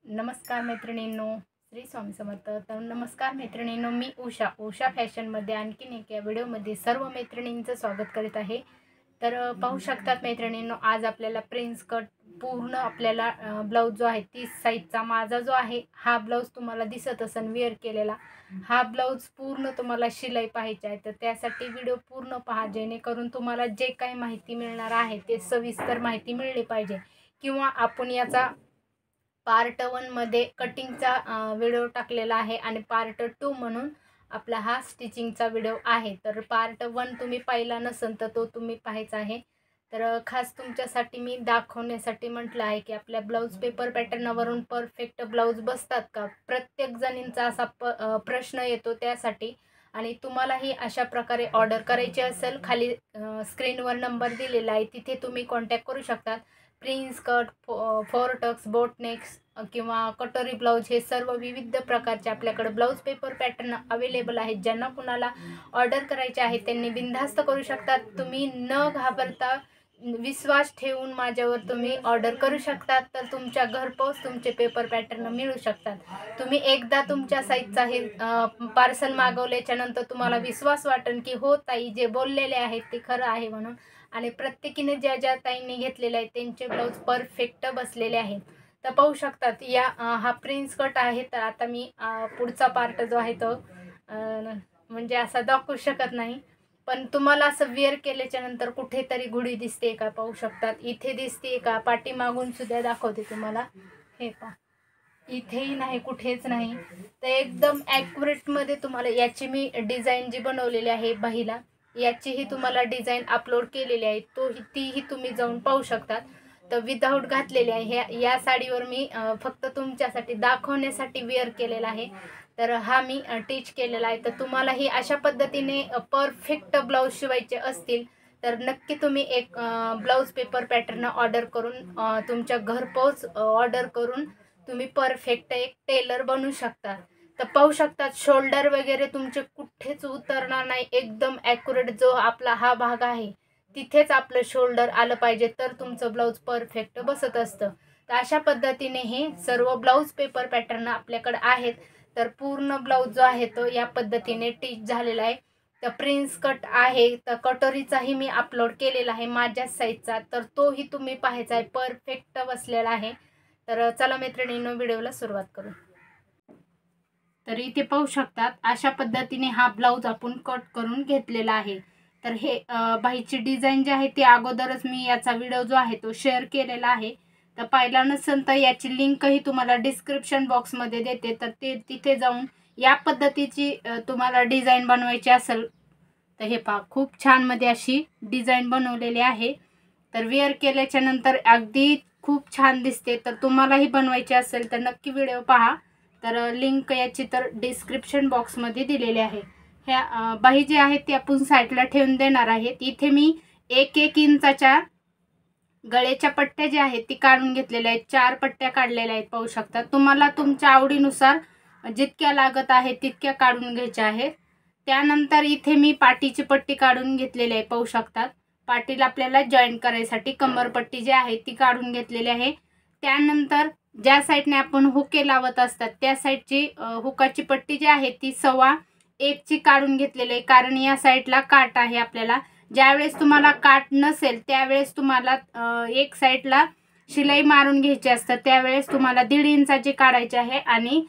नमस्कार मैत्रिणींनो, श्री स्वामी समर्थ. तर नमस्कार मैत्रिणींनो, मी उषा फॅशनमध्ये आणखीन एका व्हिडिओमध्ये सर्व मैत्रिणींचं स्वागत करीत आहे. तर पाहू शकतात मैत्रिणींनो, आज आपल्याला प्रिन्स कट पूर्ण आपल्याला ब्लाऊज जो आहे 30 साईजचा माझा जो आहे हा ब्लाऊज तुम्हाला दिसत असेल वेअर केलेला. हा ब्लाऊज पूर्ण तुम्हाला शिलाई पाहायची आहे, तर त्यासाठी व्हिडिओ पूर्ण पहा, जेणेकरून तुम्हाला जे काही माहिती मिळणार आहे ते सविस्तर माहिती मिळली पाहिजे. किंवा आपण याचा पार्ट 1 मध्ये कटिंगचा व्हिडिओ टाकलेला आहे आणि पार्ट 2 म्हणून आपला हा स्टिचिंगचा व्हिडिओ आहे. तर पार्ट 1 तुम्ही पाहिला नसेल तर तो तुम्ही पाहायचा आहे. तर खास तुमच्यासाठी मी दाखवण्यासाठी म्हटलं आहे की आपल्या ब्लाऊज पेपर पॅटर्नवरून परफेक्ट ब्लाऊज बसतात का, प्रत्येक जणींचा असा प्रश्न येतो. त्यासाठी आणि तुम्हालाही अशा प्रकारे ऑर्डर करायची असेल, खाली स्क्रीनवर नंबर दिलेला आहे, तिथे तुम्ही कॉन्टॅक्ट करू शकतात. प्रिन्स कट, फोर टक्स, बोटनेक्स किंवा कटोरी ब्लाऊज हे सर्व विविध प्रकारचे आपल्याकडे ब्लाऊज पेपर पॅटर्न अवेलेबल आहेत. ज्यांना कुणाला ऑर्डर करायचे आहे त्यांनी बिनधास्त करू शकतात. तुम्ही न घाबरता विश्वास ठेवून माझ्यावर तुम्ही ऑर्डर करू शकतात. तर तुमच्या घरपोच तुमचे पेपर पॅटर्न मिळू शकतात. तुम्ही एकदा तुमच्या साईजचा हे पार्सल मागवल्याच्या नंतर तुम्हाला विश्वास वाटेल की हो ताई जे बोललेले आहेत ते खरं आहे म्हणून. आणि प्रत्येकीने ज्या ताईंनी घेतलेले आहेत त्यांचे ब्लाऊज परफेक्ट बसलेले आहेत. तर पाहू शकतात या हा प्रिन्स कट आहे. तर आता मी पुढचा पार्ट जो आहे तो म्हणजे असा दाखवू शकत नाही, पण तुम्हाला असं वेअर केल्याच्या नंतर कुठेतरी घुडी दिसते का, पाहू शकतात. इथे दिसते का, पाठीमागून सुद्धा दाखवते तुम्हाला. हे पहा, इथेही नाही, कुठेच नाही. तर एकदम ॲक्युरेटमध्ये तुम्हाला याची मी डिझाईन जी बनवलेली आहे बाहीला, याचीही तुम्हाला डिझाईन अपलोड केलेली आहे, तीही तुम्ही जाऊन पाहू शकतात. तर विदाऊट घातलेली आहे. या साडीवर मी फक्त तुमच्यासाठी दाखवण्यासाठी वेअर केलेला आहे. तर हा मी टीच केलेला आहे. तर तुम्हालाही अशा पद्धतीने परफेक्ट ब्लाऊज शिवायचे असतील तर नक्की तुम्ही एक ब्लाऊज पेपर पॅटर्न ऑर्डर करून तुमच्या घरपोच ऑर्डर करून तुम्ही परफेक्ट एक टेलर बनू शकता. तर पाहू शकतात शोल्डर वगैरे तुमचे कुठेच उतरणार नाही. एकदम ॲक्युरेट जो आपला हा भाग आहे तिथेच आपलं शोल्डर आलं पाहिजे, तर तुमचं ब्लाऊज परफेक्ट बसत असतं. तर अशा पद्धतीने हे सर्व ब्लाऊज पेपर पॅटर्न आपल्याकडे आहेत. तर पूर्ण ब्लाऊज जो आहे तो या पद्धतीने टीच झालेला आहे. तर प्रिन्स कट आहे, तर कटोरीचाही मी अपलोड केलेला आहे माझ्या साईजचा, तर तोही तुम्ही पाहायचा आहे. परफेक्ट बसलेला आहे. तर चला मैत्रिणींनो, व्हिडिओला सुरुवात करू. तर इथे पाहू शकतात अशा पद्धतीने हा ब्लाऊज आपण कट करून घेतलेला आहे. तर हे बाहीची डिझाईन जी आहे ती अगोदरच मी याचा व्हिडिओ जो आहे तो शेअर केलेला आहे. तर पाहिला नसेल तर याची लिंकही तुम्हाला डिस्क्रिप्शन बॉक्समध्ये देते. तर ते तिथे जाऊन या पद्धतीची तुम्हाला डिझाईन बनवायची असेल तर हे पहा, खूप छान मध्ये अशी डिझाईन बनवलेली आहे. तर वेअर केल्याच्या नंतर अगदी खूप छान दिसते. तर तुम्हालाही बनवायची असेल तर नक्की व्हिडिओ पहा. तर लिंक याची तर डिस्क्रिप्शन बॉक्समध्ये दिलेली आहे. ह्या बाही जी आहेत ती आपण साईडला ठेवून देणार आहेत. इथे मी 1-1 इंचाच्या गळ्याच्या पट्ट्या ज्या आहेत ती काढून घेतलेल्या आहेत. 4 पट्ट्या काढलेल्या आहेत, पाहू शकता. तुम्हाला तुमच्या आवडीनुसार जितक्या लागत आहेत तितक्या काढून घ्यायच्या आहेत. त्यानंतर इथे मी पाठीची पट्टी काढून घेतलेली आहे, पाहू शकतात. पाठीला आपल्याला जॉईंट करायसाठी कमरपट्टी जी आहे ती काढून घेतलेली आहे. त्यानंतर ज्या साईडने आपण हुके लावत असतात त्या साईडची हुकाची पट्टी जी आहे ती 1.25 ची काढून घेतलेली आहे. कारण या साईडला काट आहे. आपल्याला ज्यावेळेस तुम्हाला काट नसेल त्यावेळेस तुम्हाला एक साईडला शिलाई मारून घ्यायची असतं, त्यावेळेस तुम्हाला 1.5 इंचाची काढायची आहे. आणि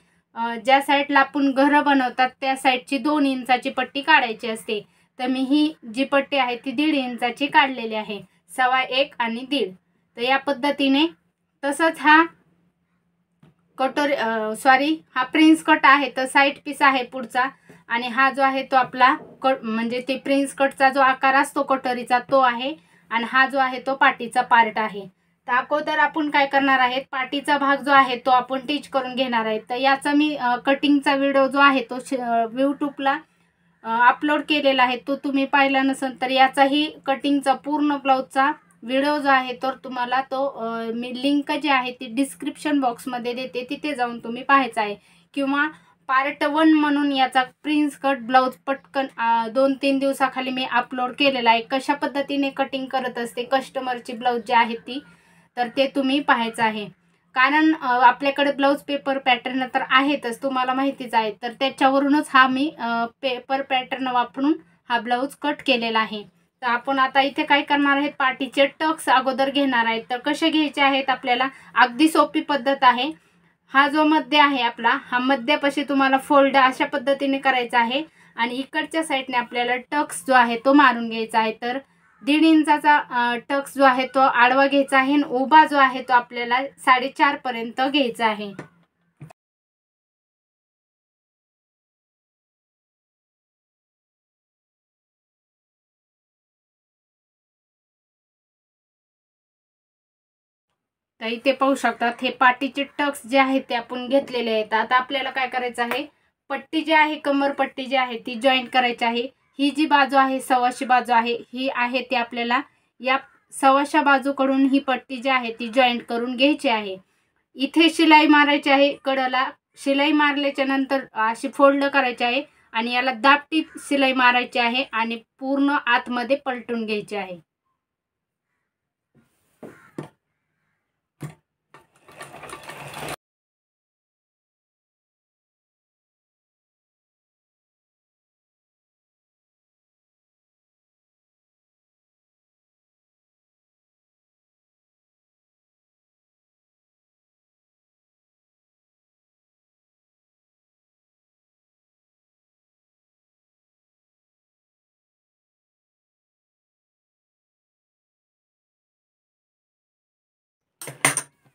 ज्या साईडला आपण घरं बनवतात त्या साईडची 2 इंचाची पट्टी काढायची असते. तर मी ही जी पट्टी आहे ती 1.5 इंचाची काढलेली आहे. 1.25 आणि 1.5. तर या पद्धतीने. तसंच हा हा प्रिन्स कट आहे, तर साईड पीस आहे पुढचा. आणि हा जो आहे तो आपला कट म्हणजे ते प्रिन्स कटचा जो आकार असतो कटोरीचा तो आहे. आणि हा जो आहे तो पाठीचा पार्ट आहे. तर अगोदर आपण काय करणार आहेत, पाठीचा भाग जो आहे तो आपण टीच करून घेणार आहे. तर याचा मी कटिंगचा व्हिडिओ जो आहे तो यूट्यूबला अपलोड केलेला आहे. तो तुम्ही पाहिला नसेल तर याचाही कटिंगचा पूर्ण ब्लाऊजचा व्हिडिओ जो आहे तर तुम्हाला तो मी लिंक जी आहे ती डिस्क्रिप्शन बॉक्समध्ये देते, तिथे जाऊन तुम्ही पाहायचा आहे. किंवा पार्ट 1 म्हणून याचा प्रिन्स कट ब्लाऊज पटकन 2-3 दिवसाखाली मी अपलोड केलेला आहे. कशा पद्धतीने कटिंग करत असते कस्टमरची ब्लाऊज जी आहे ती, तर ते तुम्ही पाहायचं आहे. कारण आपल्याकडे ब्लाऊज पेपर पॅटर्न तर आहेतच, तुम्हाला माहितीच आहे. तर त्याच्यावरूनच हा मी पेपर पॅटर्न वापरून हा ब्लाऊज कट केलेला आहे. तर आपण आता इथे काय करणार आहेत, पाठीचे टक्स अगोदर घेणार आहेत. तर कसे घ्यायचे आहेत आपल्याला, अगदी सोपी पद्धत आहे. हा जो मध्य आहे आपला, हा मध्यापाशी तुम्हाला फोल्ड अशा पद्धतीने करायचा आहे आणि इकडच्या साईडने आपल्याला टक्स जो आहे तो मारून घ्यायचा आहे. तर 1.5 इंचाचा टक्स जो आहे तो आडवा घ्यायचा आहे आणि उभा जो आहे तो आपल्याला 4.5 पर्यंत घ्यायचा आहे. तर इथे पाहू शकतात, हे पाठीचे टक्स जे आहेत ते आपण घेतलेले आहेत. आता आपल्याला काय करायचं आहे, पट्टी जी आहे, कमर पट्टी जी आहे ती जॉईंट करायची आहे. ही जी बाजू आहे, सव्वाशी बाजू आहे, ही आहे ती आपल्याला या सव्वाशा बाजूकडून ही पट्टी जी आहे ती जॉईंट करून घ्यायची आहे. इथे शिलाई मारायची आहे, कडाला शिलाई मारल्याच्या नंतर अशी फोल्ड करायची आहे आणि याला दाबटी शिलाई मारायची आहे आणि पूर्ण आतमध्ये पलटून घ्यायची आहे.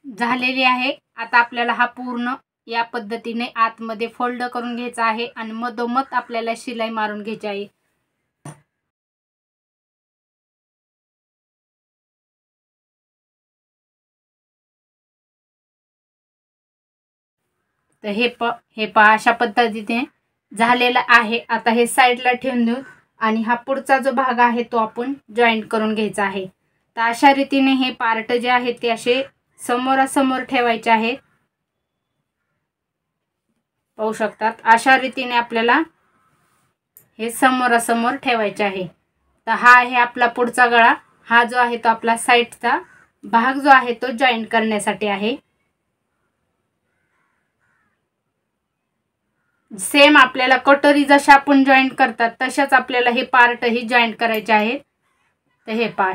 झालेली आहे. आता आपल्याला हा पूर्ण या पद्धतीने आतमध्ये फोल्ड करून घ्यायचा आहे आणि मधोमध आपल्याला शिलाई मारून घ्यायची आहे. तर हे पहा अशा पद्धतीने झालेलं आहे. आता हे साईडला ठेवून देऊ आणि हा पुढचा जो भाग आहे तो आपण जॉईंट करून घ्यायचा आहे. तर अशा रीतीने हे पार्ट जे आहेत ते असे समोरासमोर ठेवायचे आहेत. पाहू शकतात, अशा रीतीने आपल्याला हे समोरासमोर ठेवायचे आहे. तर हा आहे आपला पुढचा गळा. हा जो आहे तो आपला साईडचा भाग जो आहे तो जॉईंट करण्यासाठी आहे. सेम आपल्याला कटोरी जशा आपण जॉईंट करतात तशाच आपल्याला हे पार्टही जॉईंट करायचे आहेत. तर हे पहा,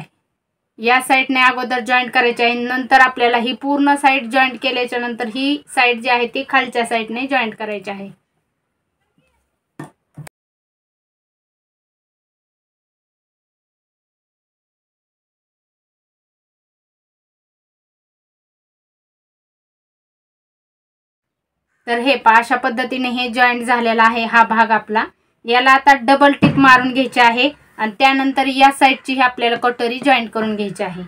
या साईडने अगोदर जॉईंट करायचे आहे, नंतर आपल्याला ही पूर्ण साईड जॉईंट केल्याच्या नंतर ही साईड जी आहे ती खालच्या साईडने जॉईंट करायची आहे. तर हे पहा अशा पद्धतीने हे जॉईंट झालेला आहे हा भाग आपला. याला आता डबल टिप मारून घ्यायची आहे आणि त्यानंतर या साईडची आपल्याला कटोरी जॉईंट करून घ्यायची आहे.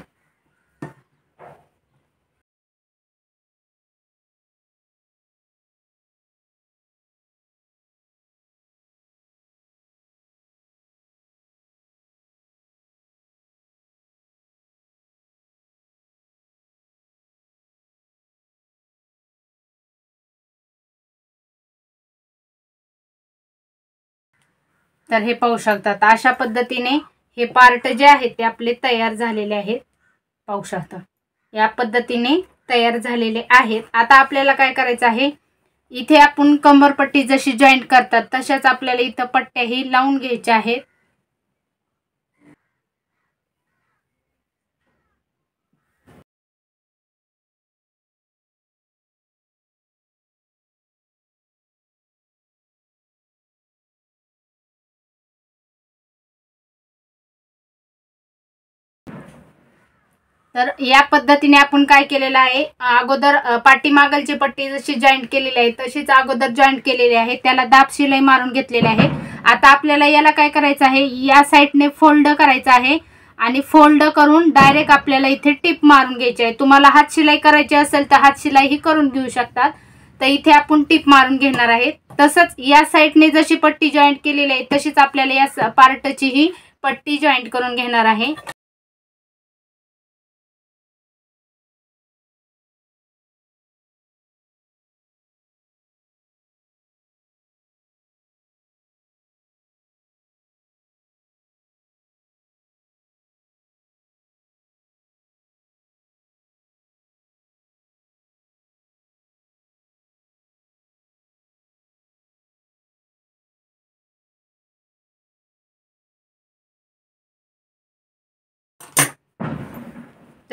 तर हे पाहू शकतात, अशा पद्धतीने हे पार्ट जे आहेत ते आपले तयार झालेले आहेत. पाहू शकता, या पद्धतीने तयार झालेले आहेत. आता आपल्याला काय करायचं आहे, इथे आपण कंबरपट्टी जशी जॉईंट करतात तशाच आपल्याला इथं पट्ट्याही लावून घ्यायच्या आहेत. तर या पद्धतीने आपण काय केलेलं आहे, अगोदर पाठीमागलची पट्टी जशी जॉईंट केलेली आहे तशीच अगोदर जॉईंट केलेली आहे, त्याला दाब शिलाई मारून घेतलेली आहे. आता आपल्याला याला काय करायचं आहे, या साईडने फोल्ड करायचं आहे आणि फोल्ड करून डायरेक्ट आपल्याला इथे टिप मारून घ्यायची आहे. तुम्हाला हात शिलाई करायची असेल तर हात शिलाई ही करून घेऊ शकतात. तर इथे आपण टिप मारून घेणार आहे. तसंच या साईडने जशी पट्टी जॉईंट केलेली आहे तशीच आपल्याला या पार्टची ही पट्टी जॉईंट करून घेणार आहे.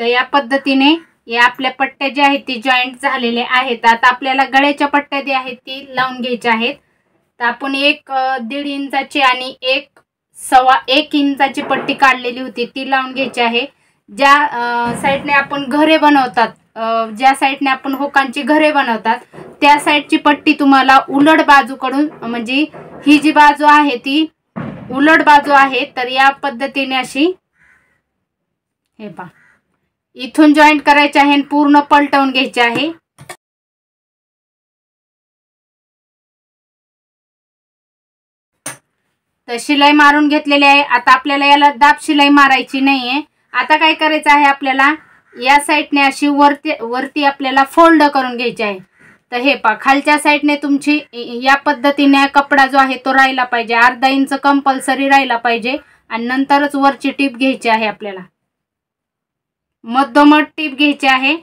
तर या पद्धतीने या आपल्या पट्ट्या ज्या आहेत ती जॉईंट झालेल्या आहेत. आता आपल्याला गळ्याच्या पट्ट्या ज्या आहेत ती लावून घ्यायच्या आहेत. तर आपण 1.5 इंचाची आणि 1.25 इंचाची पट्टी काढलेली होती ती लावून घ्यायची आहे. ज्या साईडने आपण घरे बनवतात, ज्या साईडने आपण होकांची घरे बनवतात त्या साईडची पट्टी तुम्हाला उलट बाजूकडून, म्हणजे ही जी बाजू आहे ती उलट बाजू आहे, तर या पद्धतीने अशी हे पहा इथून जॉईंट करायचे आहे आणि पूर्ण पलटवून घ्यायचे आहे. तर शिलाई मारून घेतलेली आहे. आता आपल्याला याला दाब शिलाई मारायची नाहीये. आता काय करायचं आहे, आपल्याला या साईडने अशी वरती आपल्याला फोल्ड करून घ्यायची आहे. तर हे पहा खालच्या साईडने तुमची या पद्धतीने कपडा जो आहे तो राहिला पाहिजे, 1/2 इंच कंपल्सरी राहिला पाहिजे आणि नंतरच वरची टीप घ्यायची आहे. आपल्याला मधोमध टीप घ्यायची आहे.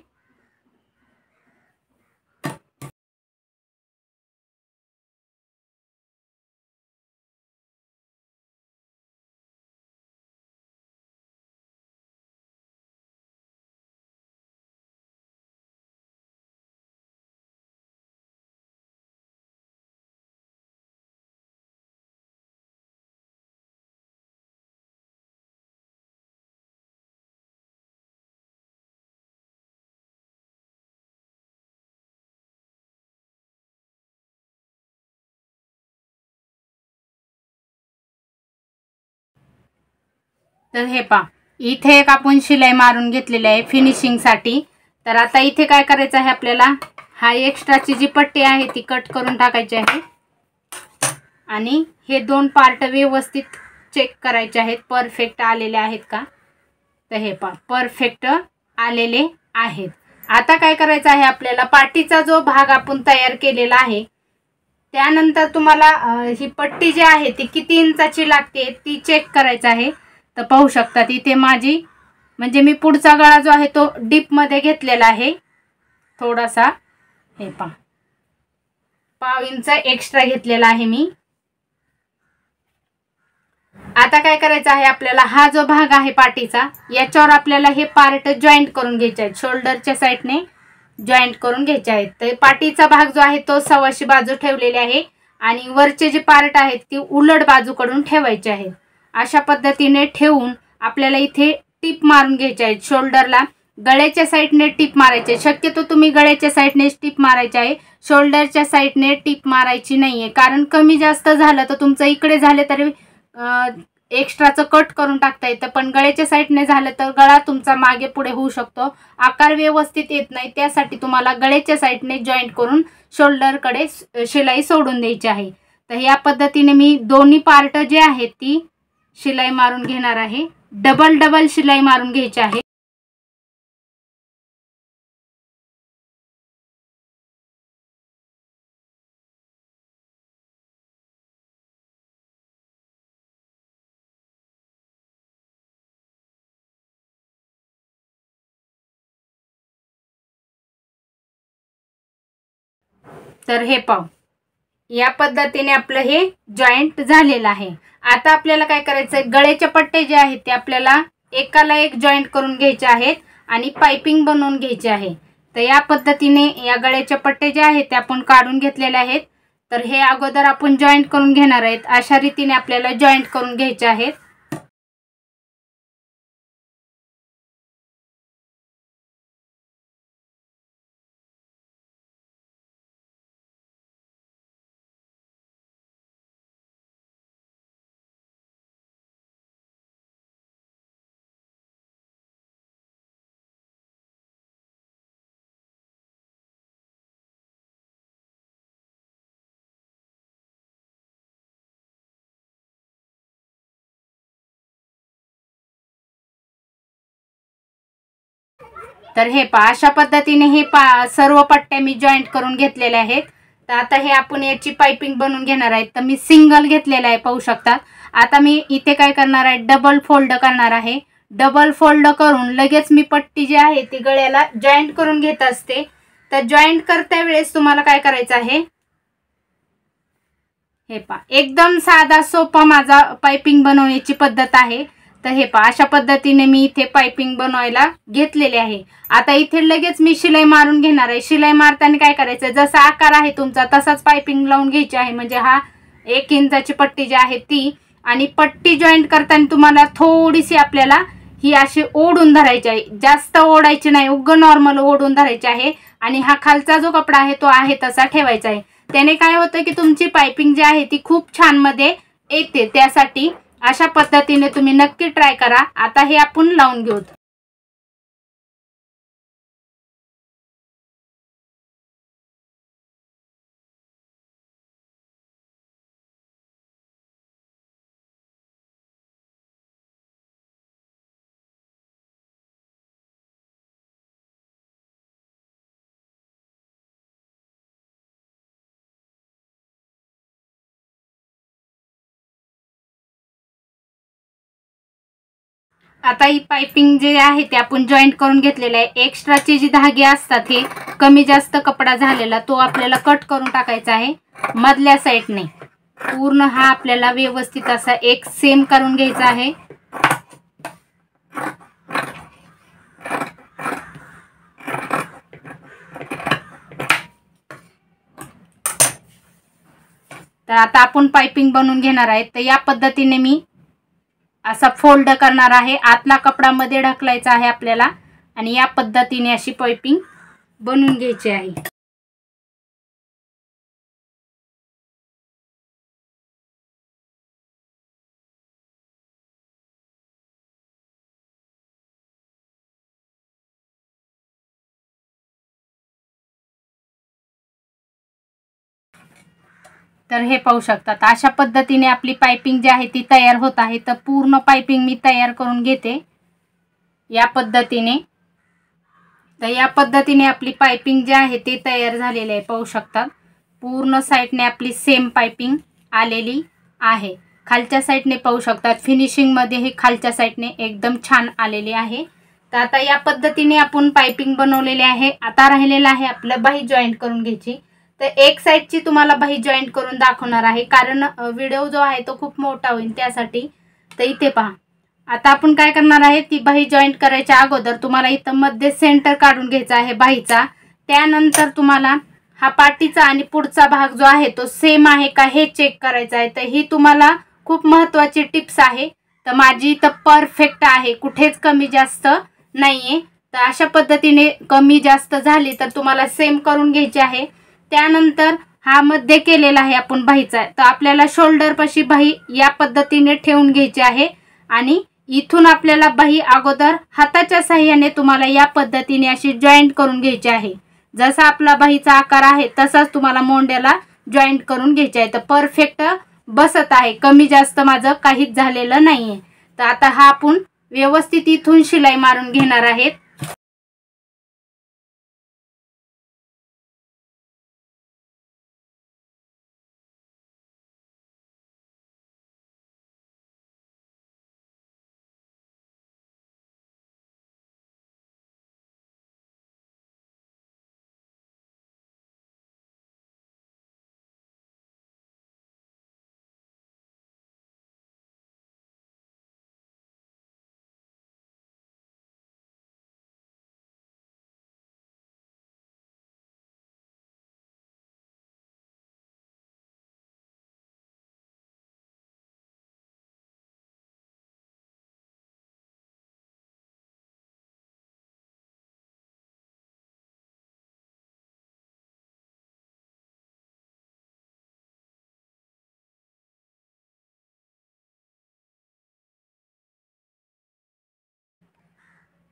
तर हे पहा इथे एक आपण शिलाई मारून घेतलेली आहे फिनिशिंग साठी. तर आता इथे काय करायचं आहे, आपल्याला हा एक्स्ट्राची जी पट्टी आहे ती कट करून टाकायची आहे आणि हे 2 पार्ट व्यवस्थित चेक करायचे आहेत परफेक्ट आलेले आहेत का. तर हे पहा परफेक्ट आलेले आहेत. आता काय करायचं आहे, आपल्याला पाठीचा जो भाग आपण तयार केलेला आहे त्यानंतर तुम्हाला ही पट्टी जी आहे ती किती इंचाची लागते ती चेक करायचं आहे. तर पाहू शकता इथे माझी, म्हणजे मी पुढचा गळा जो आहे तो डीप मध्ये घेतलेला आहे थोडासा. हे पहा 1/2 इंच एक्स्ट्रा घेतलेला आहे मी. आता काय करायचं आहे, आपल्याला हा जो भाग आहे पाठीचा याच्यावर आपल्याला हे पार्ट जॉईंट करून घ्यायचे आहेत, शोल्डरच्या साईडने जॉईंट करून घ्यायचे आहेत. तर पाठीचा भाग जो आहे तो सव्वाशी बाजू ठेवलेली आहे आणि वरचे जे पार्ट आहेत ती उलट बाजूकडून ठेवायचे आहेत. अशा पद्धतीने ठेवून आपल्याला इथे टिप मारून घ्यायचे आहेत. शोल्डरला गळ्याच्या साईडने टिप मारायचे. शक्यतो तुम्ही गळ्याच्या साईडने टिप मारायची आहे, शोल्डरच्या साईडने टिप मारायची नाहीये. कारण कमी जास्त झालं तर तुमचं इकडे झाले तरी एक्स्ट्राचं कट करून टाकता येतं, पण गळ्याच्या साईडने झालं तर गळा तुमचा मागे पुढे होऊ शकतो, आकार व्यवस्थित येत नाही. त्यासाठी तुम्हाला गळ्याच्या साईडने जॉईंट करून शोल्डरकडे शिलाई सोडून द्यायची आहे. तर या पद्धतीने मी दोन्ही पार्ट जे आहेत ती शिलाई मारून घेणार आहे. डबल शिलाई मारून घ्यायची आहे. तर हे पाहू या पद्धतीने आपलं हे जॉईंट झालेलं आहे. आता आपल्याला काय करायचं आहे, गळ्याच्या पट्टे जे आहेत ते आपल्याला एकाला एक जॉईंट करून घ्यायचे आहेत आणि पाइपिंग बनवून घ्यायची आहे. तर या पद्धतीने या गळ्याच्या पट्टे जे आहेत ते आपण काढून घेतलेले आहेत. तर हे अगोदर आपण जॉईंट करून घेणार आहेत. अशा रीतीने आपल्याला जॉईंट करून घ्यायचे आहेत. तर हे पहा अशा पद्धतीने हे सर्व पट्ट्या मी जॉईंट करून घेतलेल्या आहेत. तर आता हे आपण याची पाइपिंग बनवून घेणार आहेत. तर मी सिंगल घेतलेला आहे पाहू शकता. आता मी इथे काय करणार आहे, डबल फोल्ड करणार आहे. डबल फोल्ड करून लगेच मी पट्टी जी आहे ती गळ्याला जॉईंट करून घेत असते. तर जॉईंट करता वेळेस तुम्हाला काय करायचं आहे, हे पहा एकदम साधा सोपा माझा पाइपिंग बनवण्याची पद्धत आहे. तर हे पहा, अशा पद्धतीने मी इथे पाइपिंग बनवायला घेतलेले आहे। आता इथे लगेच मी शिलाई मारून घेणार आहे। शिलाई मारताना काय करायचं, जसा आकार आहे तुमचा तसाच पाइपिंग लावून घ्यायची आहे। म्हणजे हा 1 इंचाची पट्टी जी आहे ती, आणि पट्टी जॉईंट करताना तुम्हाला थोडीशी आपल्याला ही अशी ओढून धरायची आहे, जास्त ओढायची नाही, उग नॉर्मल ओढून धरायची आहे। आणि हा खालचा जो कपडा आहे तो आहे तसा ठेवायचा आहे। त्याने काय होतं की तुमची पाइपिंग जी आहे ती खूप छान मध्ये येते। त्यासाठी अशा पद्धतीने तुम्ही नक्की ट्राय करा। आता हे आपण लावून घेऊ। आता ही पाइपिंग जे आहे ते आपण जॉईंट करून घेतलेले आहे। एक्स्ट्राचे जे धागे असतात हे कमी जास्त कपडा झालेला तो आपल्याला कट करून टाकायचा आहे मधल्या साईडने। पूर्ण हा आपल्याला व्यवस्थित असा एक सेम करून घ्यायचा आहे। तर आता आपण पाइपिंग बनवून घेणार आहे। तर या पद्धतीने मी असा फोल्ड करणार आहे, आतला कपडा मध्ये ढकलायचा आहे आपल्याला, आणि या पद्धतीने अशी पाइपिंग बनवून घ्यायची आहे। तर हे पाहू शकतात, अशा पद्धतीने आपली पाइपिंग जी आहे ती तयार होत आहे। तर पूर्ण पाइपिंग मी तयार करून घेते या पद्धतीने। तर या पद्धतीने आपली पाइपिंग जी आहे ती तयार झालेली आहे। पाहू शकतात पूर्ण साइडने आपली सेम पाइपिंग आलेली आहे। खालच्या साइडने पाहू शकतात फिनिशिंग मध्ये हे खालच्या साइडने एकदम छान आलेली आहे। तर आता या पद्धतीने आपण पाइपिंग बनवलेली आहे। आता राहिलेला आहे आपलं बाही जॉईंट करून घ्यायची। तर एक साइडची तुम्हाला बाही जॉईंट करून दाखवणार आहे, कारण व्हिडिओ जो आहे तो खूप मोठा होईल त्यासाठी। तर इथे पहा, आता आपण काय करणार आहे, ती बाही जॉईंट करायच्या अगोदर तुम्हाला इथं मध्ये सेंटर काढून घ्यायचा आहे बाहीचा। त्यानंतर तुम्हाला हा पाठीचा आणि पुढचा भाग जो आहे तो सेम आहे का हे चेक करायचं आहे। तर ही तुम्हाला खूप महत्त्वाची टिप्स आहे। तर माझी इथं परफेक्ट आहे, कुठेच कमी जास्त नाहीये। तर अशा पद्धतीने कमी जास्त झाली तर तुम्हाला सेम करून घ्यायची आहे। त्यानंतर हा मध्ये केलेला आहे आपण बाहीचा, तर आपल्याला शोल्डर पाशी बाही या पद्धतीने ठेवून घ्यायची आहे। आणि इथून आपल्याला बाही अगोदर हाताच्या साहाय्याने तुम्हाला या पद्धतीने अशी जॉईंट करून घ्यायची आहे। जसा आपला बाहीचा आकार आहे तसाच तुम्हाला मोंड्याला जॉईंट करून घ्यायचे आहे। तर परफेक्ट बसत आहे, कमी जास्त माझं काहीच झालेलं नाहीये। तर आता हा आपण व्यवस्थित इथून शिलाई मारून घेणार आहेत।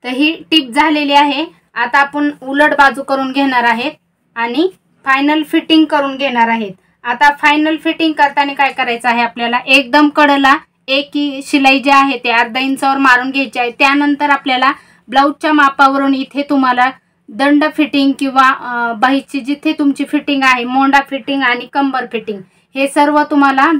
तर ही टिप झालेली आहे। आता आपण उलट बाजू करून घेणार आहेत आणि फायनल फिटिंग करून घेणार आहेत। आता फायनल फिटिंग करताना काय करायचं आहे, आपल्याला एकदम कडेला एक शिलाई जी आहे ते अर्धा इंचावर मारून घ्यायची आहे। त्यानंतर आपल्याला ब्लाऊजच्या मापावरून इथे तुम्हाला दंड फिटिंग किंवा बाहीची जिथे तुमची फिटिंग आहे, मोंडा फिटिंग आणि कंबर फिटिंग, हे सर्व तुम्हाला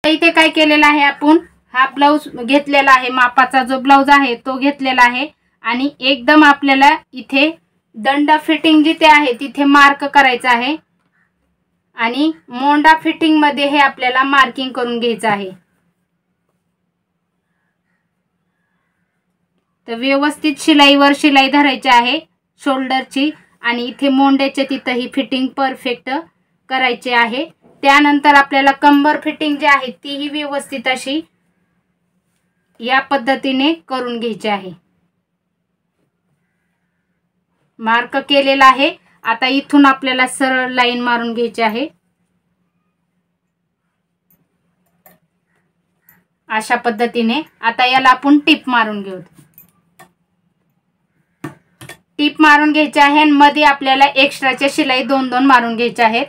इथे काय केलेला आहे, आपण हा ब्लाऊज घेतलेला आहे, मापाचा जो ब्लाऊज आहे तो घेतलेला आहे। आणि एकदम आपल्याला इथे दंड फिटिंग जिथे आहे तिथे मार्क करायचं आहे आणि मोंडा फिटिंग मध्ये हे आपल्याला मार्किंग करून घ्यायचं आहे. तर व्यवस्थित शिलाईवर शिलाई धरायची आहे शोल्डरची आणि इथे मोंड्याच्या तिथं ही फिटिंग परफेक्ट करायची आहे. त्यानंतर आपल्याला कंबर फिटिंग जी आहे तीही व्यवस्थित अशी या पद्धतीने करून घ्यायची आहे. मार्क केलेला आहे. आता इथून आपल्याला सरळ लाईन मारून घ्यायची आहे. अशा पद्धतीने आता याला आपण टिप मारून घेऊ. टिप मारून घ्यायची आहे आणि मध्ये आपल्याला एक्स्ट्राच्या शिलाई 2-2 मारून घ्यायच्या आहेत.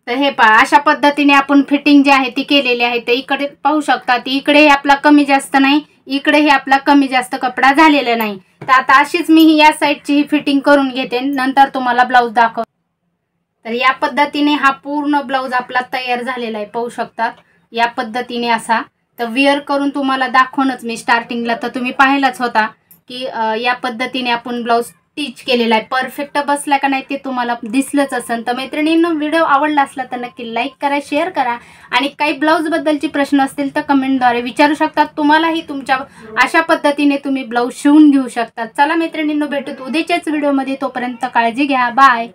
तर हे पहा अशा पद्धतीने आपण फिटिंग जी आहे ती केलेली आहे. ते इकडे पाहू शकता ती इकडे आपला कमी जास्त नाही, इकडे हे आपला कमी जास्त कपडा झालेला नाही. तर आता अशीच मी या साईडची ही फिटिंग करून घेते, नंतर तुम्हाला ब्लाऊज दाखव. तर या पद्धतीने हा पूर्ण ब्लाऊज आपला तयार झालेला आहे. पाहू शकता या पद्धतीने असा. तर वेअर करून तुम्हाला दाखवणच मी स्टार्टिंगला तर तुम्ही पाहिलाच होता की या पद्धतीने आपण ब्लाऊज स्टिच केलेला आहे. परफेक्ट बसला का नाही ते तुम्हाला दिसलंच असेल. तर मैत्रिणींनो व्हिडिओ आवडला असला तर नक्की लाईक करा, शेअर करा आणि काही ब्लाऊज बद्दलचे प्रश्न असतील तर कमेंटद्वारे विचारू शकतात. तुम्हालाही तुमच्या अशा पद्धतीने तुम्ही ब्लाऊज शिवून घेऊ शकतात. चला मैत्रिणींनो भेटूत उद्याच्याच व्हिडिओमध्ये. तोपर्यंत काळजी घ्या. बाय.